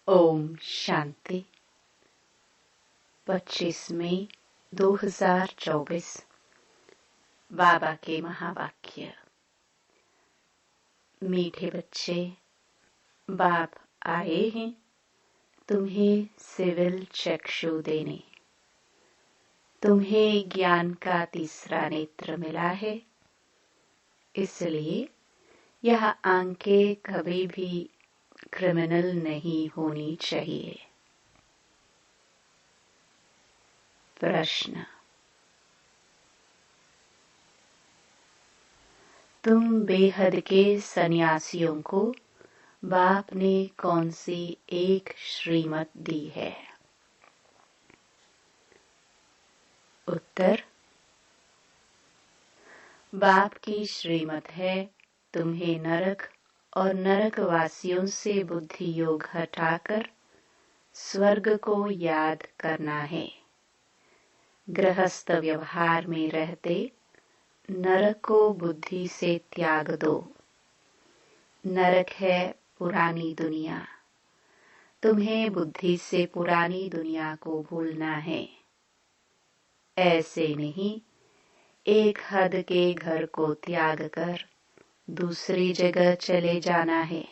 ओम शांति। 25 मई 2024। बाबा के महावाक्य। मीठे बच्चे, बाप आए हैं तुम्हें सिविल चक्षु देने। तुम्हें ज्ञान का तीसरा नेत्र मिला है, इसलिए यह आंखें कभी भी क्रिमिनल नहीं होनी चाहिए। प्रश्न: तुम बेहद के सन्यासियों को बाप ने कौन सी एक श्रीमत दी है? उत्तर: बाप की श्रीमत है तुम्हें नरक और नरकवासियों से बुद्धि योग हटाकर स्वर्ग को याद करना है। गृहस्थ व्यवहार में रहते नरक को बुद्धि से त्याग दो। नरक है पुरानी दुनिया, तुम्हें बुद्धि से पुरानी दुनिया को भूलना है। ऐसे नहीं, एक हद के घर को त्याग कर दूसरी जगह चले जाना है।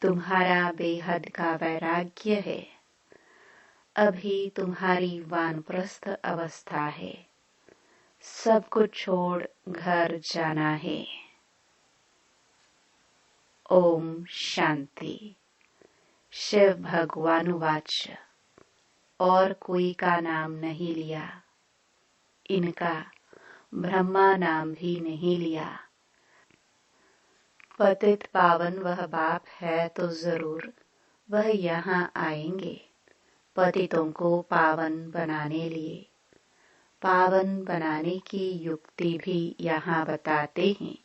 तुम्हारा बेहद का वैराग्य है। अभी तुम्हारी वानप्रस्थ अवस्था है। सब कुछ छोड़ घर जाना है। ओम शांति। शिव भगवान वाच। और कोई का नाम नहीं लिया, इनका ब्रह्मा नाम भी नहीं लिया। पतित पावन वह बाप है तो जरूर वह यहाँ आएंगे पतितों को पावन बनाने लिए। पावन बनाने की युक्ति भी यहाँ बताते हैं।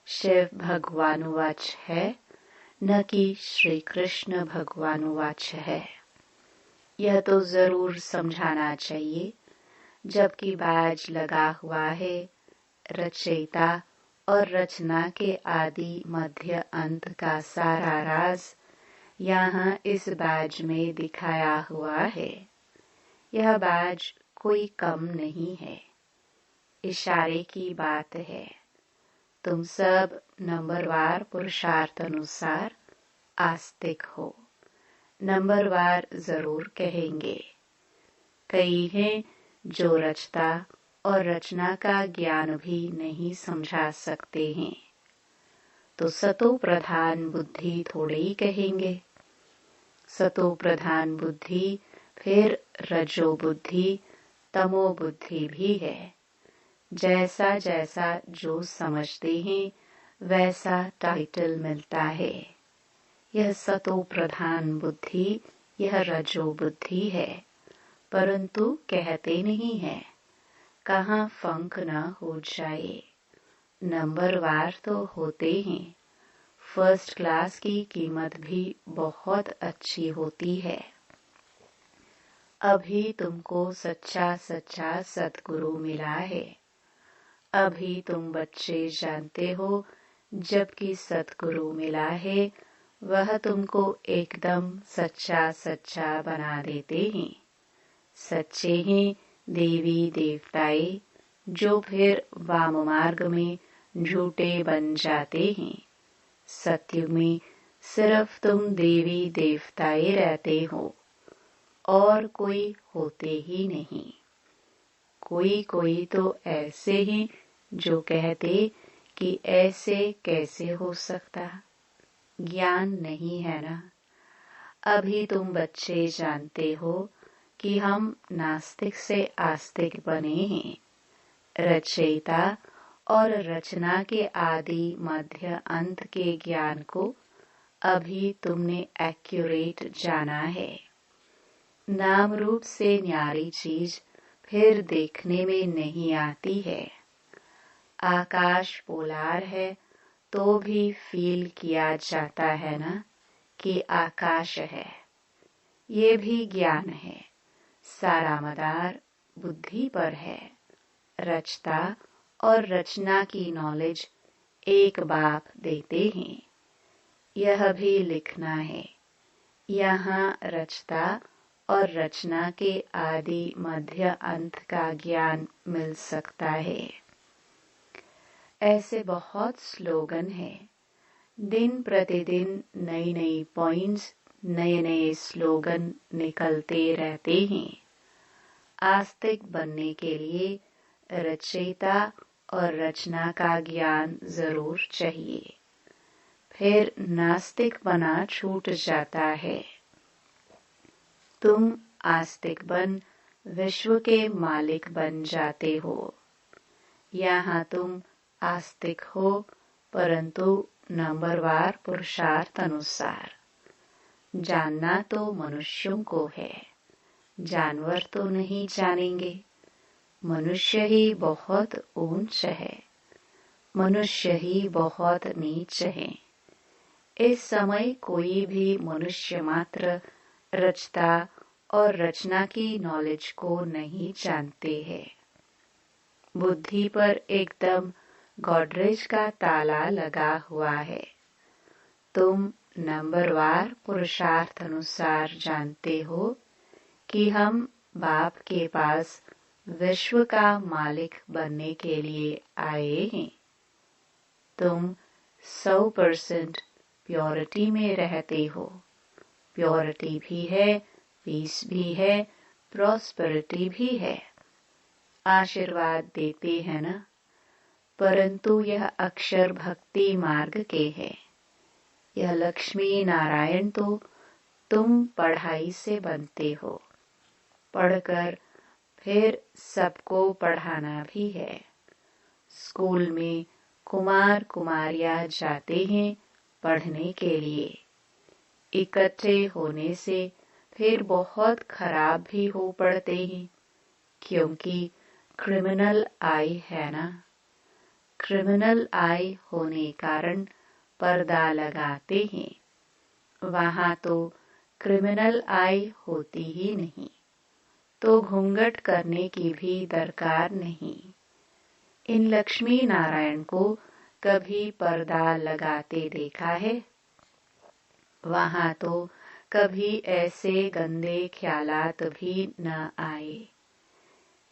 शिव भगवानुवाच है, न कि श्री कृष्ण भगवानुवाच है। यह तो जरूर समझाना चाहिए, जबकि बाज लगा हुआ है रचयिता और रचना के आदि मध्य अंत का सारा राज यहाँ इस बाज में दिखाया हुआ है। यह बाज कोई कम नहीं है, इशारे की बात है। तुम सब नंबरवार पुरुषार्थ अनुसार आस्तिक हो। नंबरवार जरूर कहेंगे। कई हैं जो रचता और रचना का ज्ञान भी नहीं समझा सकते हैं, तो सतो प्रधान बुद्धि थोड़े ही कहेंगे। सतो प्रधान बुद्धि फिर रजो बुद्धि तमो बुद्धि भी है। जैसा जैसा जो समझते हैं वैसा टाइटल मिलता है। यह सतो प्रधान बुद्धि, यह रजो बुद्धि है, परंतु कहते नहीं है। कहाँ फंक न हो जाए। नंबरवार तो होते हैं। फर्स्ट क्लास की कीमत भी बहुत अच्छी होती है। अभी तुमको सच्चा सच्चा सतगुरु मिला है। अभी तुम बच्चे जानते हो, जबकि सतगुरु मिला है वह तुमको एकदम सच्चा सच्चा बना देते हैं। सच्चे हैं देवी देवताए, जो फिर वाम मार्ग में झूठे बन जाते हैं। सत्युग में सिर्फ तुम देवी देवताए रहते हो और कोई होते ही नहीं। कोई कोई तो ऐसे हैं जो कहते कि ऐसे कैसे हो सकता। ज्ञान नहीं है ना। अभी तुम बच्चे जानते हो कि हम नास्तिक से आस्तिक बने हैं। रचयिता और रचना के आदि मध्य अंत के ज्ञान को अभी तुमने एक्यूरेट जाना है। नाम रूप से न्यारी चीज फिर देखने में नहीं आती है। आकाश पोलार है तो भी फील किया जाता है ना कि आकाश है। ये भी ज्ञान है। सारा मदार बुद्धि पर है। रचता और रचना की नॉलेज एक बाप देते हैं। यह भी लिखना है। यहाँ रचता और रचना के आदि मध्य अंत का ज्ञान मिल सकता है। ऐसे बहुत स्लोगन हैं। दिन प्रतिदिन नई नई पॉइंट्स, नए नए स्लोगन निकलते रहते हैं। आस्तिक बनने के लिए रचयिता और रचना का ज्ञान जरूर चाहिए, फिर नास्तिक बना छूट जाता है। तुम आस्तिक बन विश्व के मालिक बन जाते हो। यहाँ तुम आस्तिक हो, परंतु नंबरवार पुरुषार्थ अनुसार। जानना तो मनुष्यों को है, जानवर तो नहीं जानेंगे। मनुष्य ही बहुत ऊंच है, मनुष्य ही बहुत नीच है। इस समय कोई भी मनुष्य मात्र रचता और रचना की नॉलेज को नहीं जानते हैं। बुद्धि पर एकदम गॉडरेज का ताला लगा हुआ है। तुम नंबरवार पुरुषार्थ अनुसार जानते हो कि हम बाप के पास विश्व का मालिक बनने के लिए आए हैं। तुम 100% प्योरिटी में रहते हो। प्योरिटी भी है, पीस भी है, प्रॉस्पेरिटी भी है। आशीर्वाद देते हैं ना, परंतु यह अक्षर भक्ति मार्ग के है। यह लक्ष्मी नारायण तो तुम पढ़ाई से बनते हो। पढ़कर फिर सबको पढ़ाना भी है। स्कूल में कुमार कुमारियां जाते हैं पढ़ने के लिए। इकट्ठे होने से फिर बहुत खराब भी हो पड़ते हैं, क्योंकि क्रिमिनल आई है ना। क्रिमिनल आई होने कारण पर्दा लगाते हैं। वहां तो क्रिमिनल आई होती ही नहीं, तो घूंघट करने की भी दरकार नहीं। इन लक्ष्मी नारायण को कभी पर्दा लगाते देखा है? वहां तो कभी ऐसे गंदे ख्यालात भी न आए।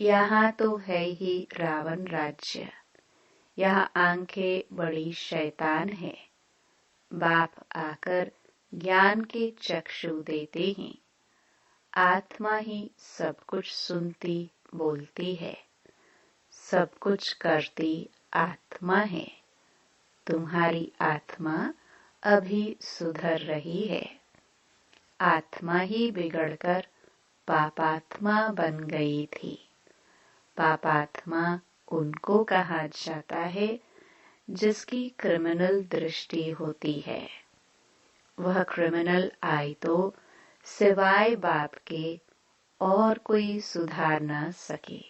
यहाँ तो है ही रावण राज्य। यहाँ आंखें बड़ी शैतान है। बाप आकर ज्ञान के चक्षु देते हैं। आत्मा ही सब कुछ सुनती बोलती है, सब कुछ करती आत्मा है। तुम्हारी आत्मा अभी सुधर रही है। आत्मा ही बिगड़कर पापात्मा बन गई थी। पापात्मा उनको कहा जाता है जिसकी क्रिमिनल दृष्टि होती है। वह क्रिमिनल आई तो सिवाय बाप के और कोई सुधार न सके।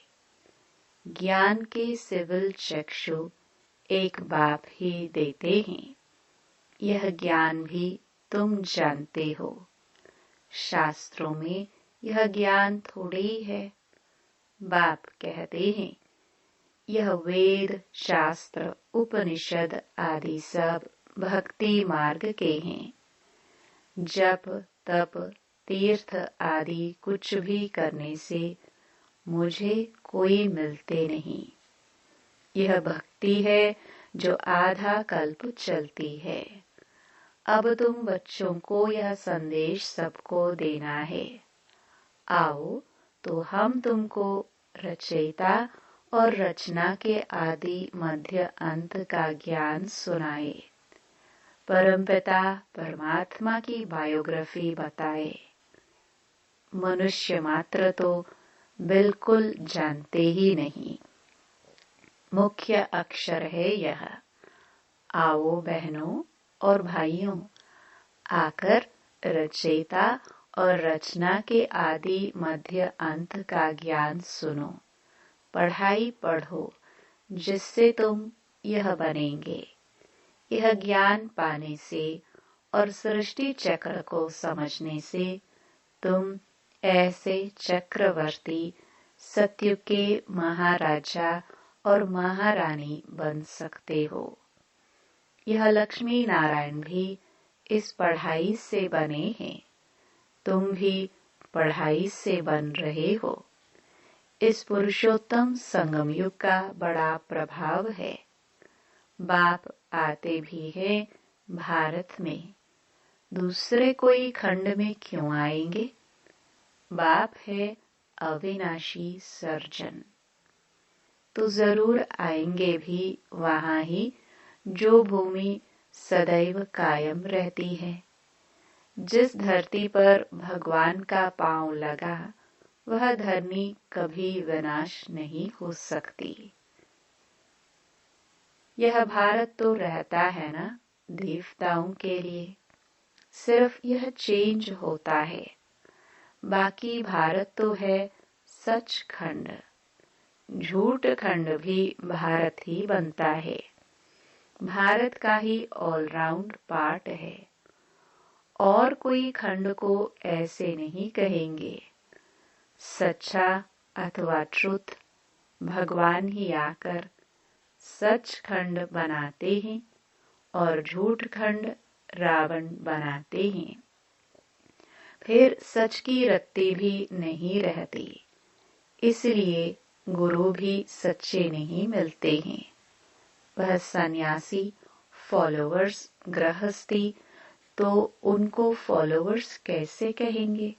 ज्ञान के सिविल चक्षु एक बाप ही देते हैं। यह ज्ञान भी तुम जानते हो। शास्त्रों में यह ज्ञान थोड़े ही है। बाप कहते हैं यह वेद, शास्त्र, उपनिषद आदि सब भक्ति मार्ग के हैं। जप, तप, तीर्थ आदि कुछ भी करने से मुझे कोई मिलते नहीं। यह भक्ति है जो आधा कल्प चलती है। अब तुम बच्चों को यह संदेश सबको देना है। आओ तो हम तुमको रचयिता और रचना के आदि मध्य अंत का ज्ञान सुनाए। परमपिता परमात्मा की बायोग्राफी बताए। मनुष्य मात्र तो बिल्कुल जानते ही नहीं। मुख्य अक्षर है यह। आओ बहनों और भाइयों, आकर रचयिता और रचना के आदि मध्य अंत का ज्ञान सुनो। पढ़ाई पढ़ो जिससे तुम यह बनेंगे। यह ज्ञान पाने से और सृष्टि चक्र को समझने से तुम ऐसे चक्रवर्ती, सत्युग के महाराजा और महारानी बन सकते हो। यह लक्ष्मी नारायण भी इस पढ़ाई से बने हैं, तुम भी पढ़ाई से बन रहे हो। इस पुरुषोत्तम संगम युग का बड़ा प्रभाव है। बाप आते भी हैं भारत में, दूसरे कोई खंड में क्यों आएंगे? बाप है अविनाशी सर्जन, तो जरूर आएंगे भी वहां ही जो भूमि सदैव कायम रहती है। जिस धरती पर भगवान का पांव लगा वह धरनी कभी विनाश नहीं हो सकती। यह भारत तो रहता है ना देवताओं के लिए, सिर्फ यह चेंज होता है। बाकी भारत तो है सचखंड, झूठ खंड भी भारत ही बनता है। भारत का ही ऑलराउंड पार्ट है। और कोई खंड को ऐसे नहीं कहेंगे। सच्चा अथवा ट्रुथ भगवान ही आकर सच खंड बनाते हैं और झूठ खंड रावण बनाते हैं। फिर सच की रत्ती भी नहीं रहती, इसलिए गुरु भी सच्चे नहीं मिलते हैं। वह सन्यासी फॉलोअर्स गृहस्थी, तो उनको फॉलोअर्स कैसे कहेंगे?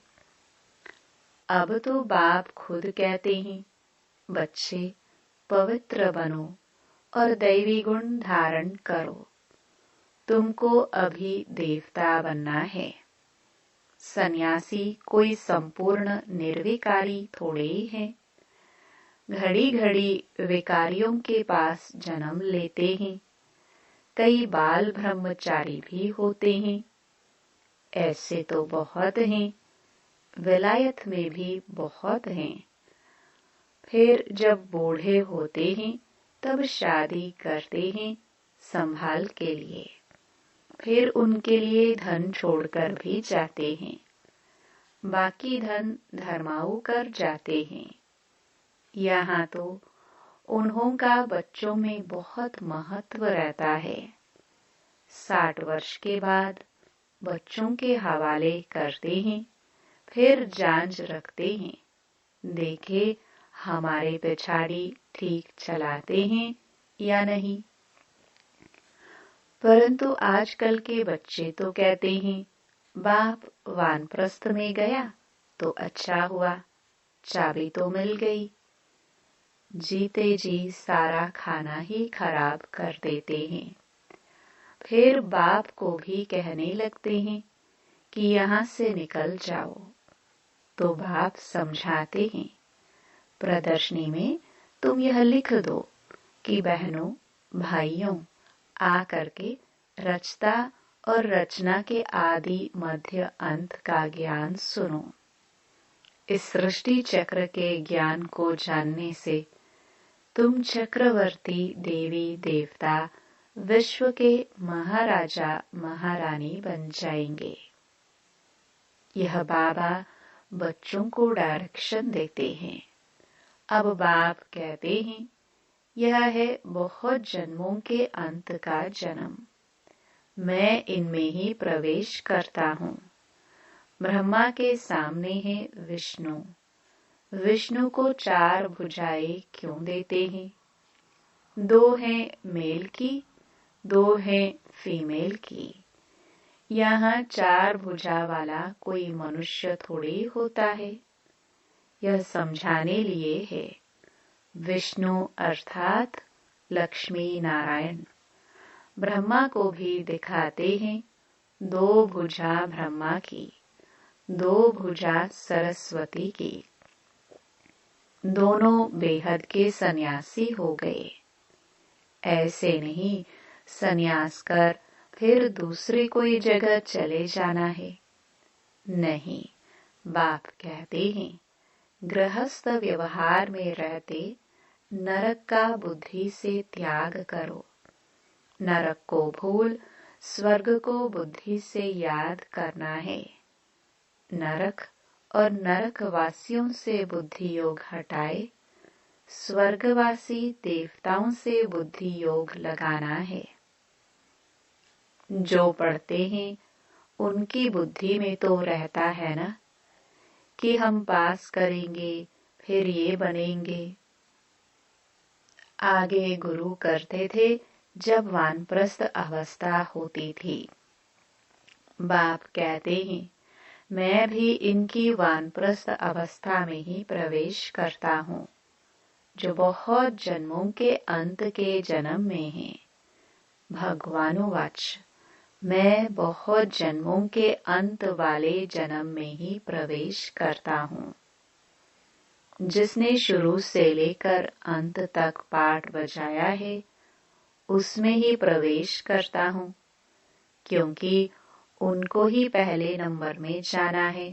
अब तो बाप खुद कहते हैं, बच्चे पवित्र बनो और दैवी गुण धारण करो। तुमको अभी देवता बनना है। सन्यासी कोई संपूर्ण निर्विकारी थोड़े ही है। घड़ी घड़ी विकारियों के पास जन्म लेते हैं। कई बाल ब्रह्मचारी भी होते हैं। ऐसे तो बहुत हैं, विलायत में भी बहुत हैं। फिर जब बूढ़े होते हैं तब शादी करते हैं संभाल के लिए। फिर उनके लिए धन छोड़कर भी जाते हैं। बाकी धन धर्माऊ कर जाते हैं। यहाँ तो उन्हों का बच्चों में बहुत महत्व रहता है। 60 वर्ष के बाद बच्चों के हवाले करते हैं, फिर जांच रखते हैं, देखे हमारे पिछाड़ी ठीक चलाते हैं या नहीं। परंतु आजकल के बच्चे तो कहते हैं, बाप वानप्रस्थ में गया तो अच्छा हुआ, चाबी तो मिल गई। जीते जी सारा खाना ही खराब कर देते हैं। फिर बाप को भी कहने लगते हैं कि यहाँ से निकल जाओ, तो बाप समझाते हैं, प्रदर्शनी में तुम यह लिख दो कि बहनों भाइयों आ करके रचता और रचना के आदि मध्य अंत का ज्ञान सुनो। इस सृष्टि चक्र के ज्ञान को जानने से तुम चक्रवर्ती देवी देवता विश्व के महाराजा महारानी बन जाएंगे। यह बाबा बच्चों को डायरेक्शन देते हैं। अब बाप कहते हैं, यह है बहुत जन्मों के अंत का जन्म। मैं इनमें ही प्रवेश करता हूँ। ब्रह्मा के सामने है विष्णु। विष्णु को 4 भुजाएं क्यों देते हैं? 2 हैं मेल की, 2 हैं फीमेल की। यहाँ 4 भुजा वाला कोई मनुष्य थोड़ी होता है। यह समझाने लिए है। विष्णु अर्थात लक्ष्मी नारायण। ब्रह्मा को भी दिखाते हैं 2 भुजा ब्रह्मा की, 2 भुजा सरस्वती की। दोनों बेहद के सन्यासी हो गए। ऐसे नहीं सन्यास कर फिर दूसरे कोई जगह चले जाना है। नहीं, बाप कहते हैं, गृहस्थ व्यवहार में रहते नरक का बुद्धि से त्याग करो। नरक को भूल स्वर्ग को बुद्धि से याद करना है। नरक और नरकवासियों से बुद्धि योग हटाए स्वर्गवासी देवताओं से बुद्धि योग लगाना है। जो पढ़ते हैं उनकी बुद्धि में तो रहता है ना कि हम पास करेंगे, फिर ये बनेंगे। आगे गुरु करते थे जब वानप्रस्थ अवस्था होती थी। बाप कहते हैं, मैं भी इनकी वानप्रस्थ अवस्था में ही प्रवेश करता हूँ, जो बहुत जन्मों के अंत के जन्म में है। भगवानुवाच, मैं बहुत जन्मों के अंत वाले जन्म में ही प्रवेश करता हूँ। जिसने शुरू से लेकर अंत तक पाठ बजाया है, उसमें ही प्रवेश करता हूँ, क्योंकि उनको ही पहले नंबर में जाना है।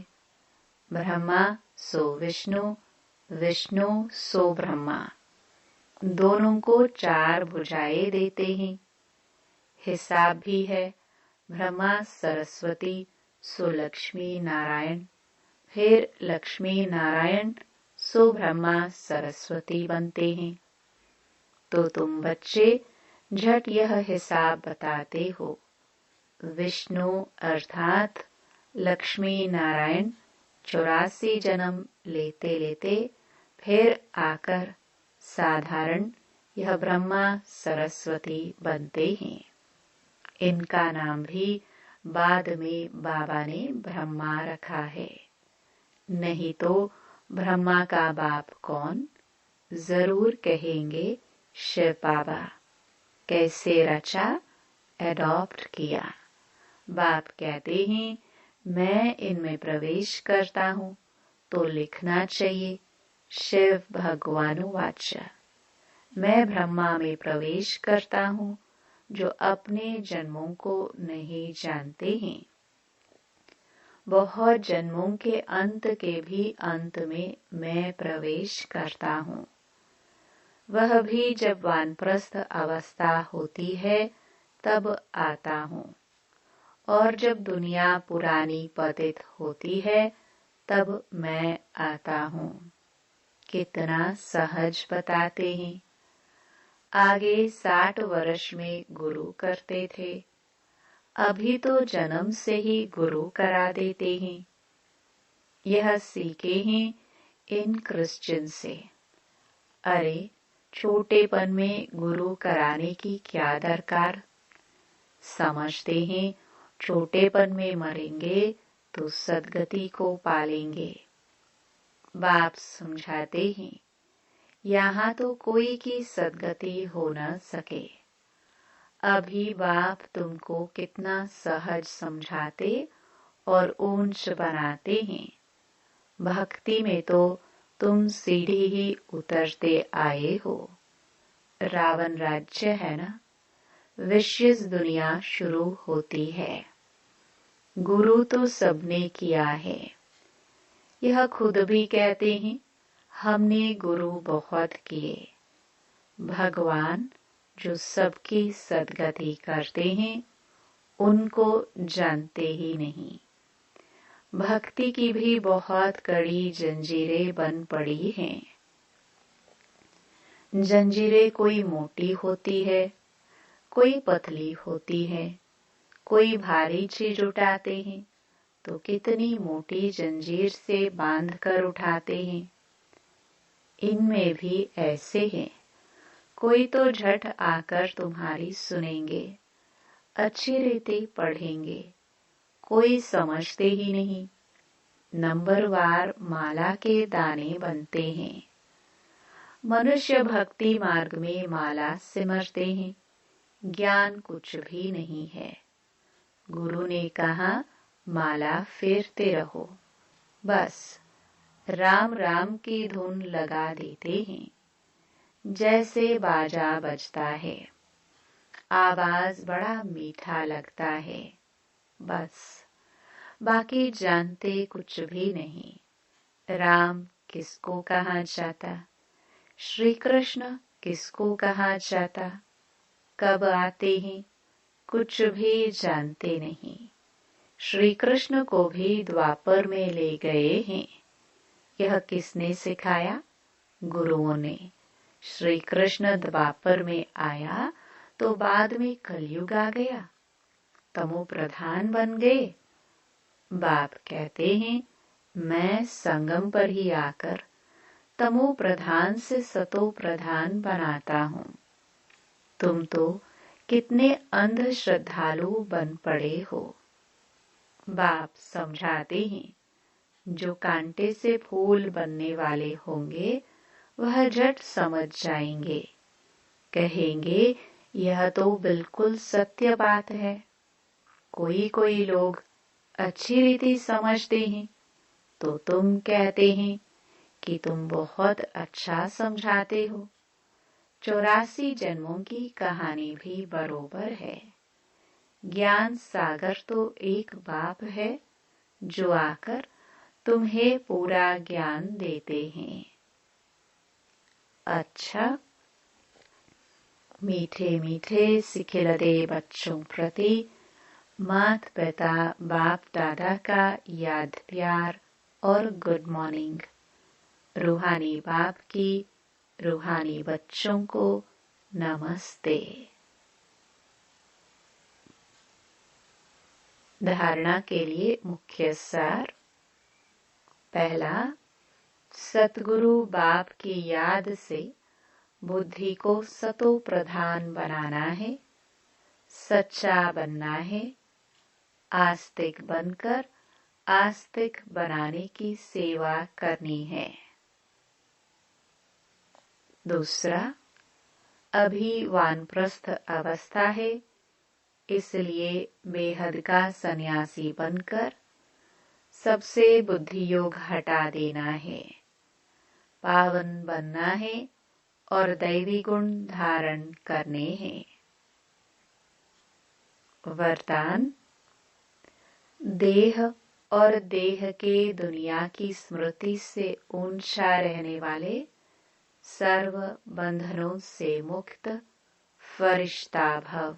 ब्रह्मा सो विष्णु, विष्णु सो ब्रह्मा, दोनों को 4 भुजाएं देते हैं। हिसाब भी है, ब्रह्मा सरस्वती सो लक्ष्मी नारायण, फिर लक्ष्मी नारायण सो ब्रह्मा सरस्वती बनते हैं। तो तुम बच्चे झट यह हिसाब बताते हो। विष्णु अर्थात लक्ष्मी नारायण 84 जन्म लेते लेते फिर आकर साधारण यह ब्रह्मा सरस्वती बनते हैं। इनका नाम भी बाद में बाबा ने ब्रह्मा रखा है। नहीं तो ब्रह्मा का बाप कौन? जरूर कहेंगे शिव बाबा। कैसे रचा, एडॉप्ट किया। बाप कहते हैं, मैं इनमें प्रवेश करता हूँ, तो लिखना चाहिए शिव भगवानुवाच। मैं ब्रह्मा में प्रवेश करता हूँ, जो अपने जन्मों को नहीं जानते हैं। बहुत जन्मों के अंत के भी अंत में मैं प्रवेश करता हूँ। वह भी जब वानप्रस्थ अवस्था होती है तब आता हूँ, और जब दुनिया पुरानी पतित होती है तब मैं आता हूँ। कितना सहज बताते हैं। आगे 60 वर्ष में गुरु करते थे, अभी तो जन्म से ही गुरु करा देते हैं। यह सीखे हैं इन क्रिश्चियन से। अरे छोटेपन में गुरु कराने की क्या दरकार। समझते हैं छोटेपन में मरेंगे तो सदगति को पालेंगे। बाप समझाते हैं, यहाँ तो कोई की सदगति हो न सके। अभी बाप तुमको कितना सहज समझाते और ऊंच बनाते हैं। भक्ति में तो तुम सीढ़ी ही उतरते आए हो। रावण राज्य है ना, विश्व दुनिया शुरू होती है। गुरु तो सबने किया है। यह खुद भी कहते हैं, हमने गुरु बहुत किए। भगवान जो सबकी सदगति करते हैं, उनको जानते ही नहीं। भक्ति की भी बहुत कड़ी जंजीरें बन पड़ी हैं। जंजीरें कोई मोटी होती है, कोई पतली होती है। कोई भारी चीज उठाते हैं तो कितनी मोटी जंजीर से बांध कर उठाते हैं। इनमें भी ऐसे हैं। कोई तो झट आकर तुम्हारी सुनेंगे, अच्छी रीति पढ़ेंगे, कोई समझते ही नहीं। नंबरवार माला के दाने बनते हैं। मनुष्य भक्ति मार्ग में माला सिमरते हैं, ज्ञान कुछ भी नहीं है। गुरु ने कहा माला फेरते रहो, बस राम राम की धुन लगा देते हैं। जैसे बाजा बजता है, आवाज बड़ा मीठा लगता है, बस बाकी जानते कुछ भी नहीं। राम किसको कहा जाता, श्री कृष्ण किसको कहा जाता, कब आते हैं, कुछ भी जानते नहीं। श्री कृष्ण को भी द्वापर में ले गए हैं। यह किसने सिखाया? गुरुओं ने। श्री कृष्ण द्वापर में आया तो बाद में कलयुग आ गया, तमो प्रधान बन गए बाप कहते हैं, मैं संगम पर ही आकर तमो प्रधान से सतो प्रधान बनाता हूँ। तुम तो कितने अंध श्रद्धालु बन पड़े हो। बाप समझाते हैं, जो कांटे से फूल बनने वाले होंगे वह झट समझ जाएंगे। कहेंगे, यह तो बिल्कुल सत्य बात है। कोई कोई लोग अच्छी रीति समझते हैं तो तुम कहते हैं कि तुम बहुत अच्छा समझाते हो। 84 जन्मों की कहानी भी बरोबर है। ज्ञान सागर तो एक बाप है जो आकर तुम्हें पूरा ज्ञान देते हैं। अच्छा, मीठे मीठे सिखिलते बच्चों प्रति माता पिता बाप दादा का याद प्यार और गुड मॉर्निंग। रूहानी बाप की रूहानी बच्चों को नमस्ते। धारणा के लिए मुख्य सार। पहला, सतगुरु बाप की याद से बुद्धि को सतो प्रधान बनाना है, सच्चा बनना है, आस्तिक बनकर आस्तिक बनाने की सेवा करनी है। दूसरा, अभी वानप्रस्थ अवस्था है, इसलिए बेहद का सन्यासी बनकर सबसे बुद्धि योग हटा देना है, पावन बनना है और दैवी गुण धारण करने हैं। वरदान, देह और देह के दुनिया की स्मृति से ऊंचा रहने वाले सर्व बंधनों से मुक्त फरिश्ता भव।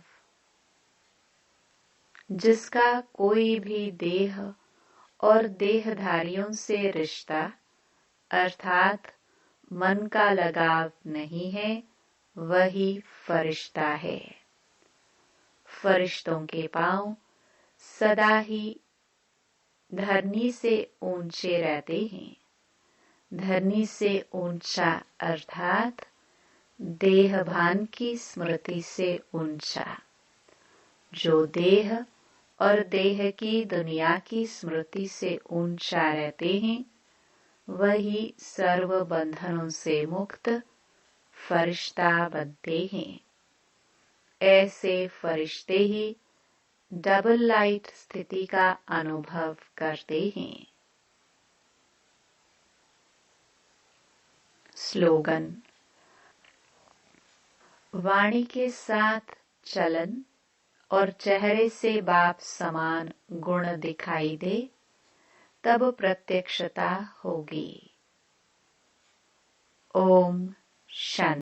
जिसका कोई भी देह और देहधारियों से रिश्ता अर्थात मन का लगाव नहीं है, वही फरिश्ता है। फरिश्तों के पांव सदा ही धरनी से ऊंचे रहते हैं। धरनी से ऊंचा अर्थात देहभान की स्मृति से ऊंचा। जो देह और देह की दुनिया की स्मृति से ऊंचा रहते हैं, वही सर्व बंधनों से मुक्त फरिश्ता बनते हैं। ऐसे फरिश्ते ही डबल लाइट स्थिति का अनुभव करते हैं। स्लोगन। वाणी के साथ चलन और चेहरे से बाप समान गुण दिखाई दे, तब प्रत्यक्षता होगी। ओम शांति।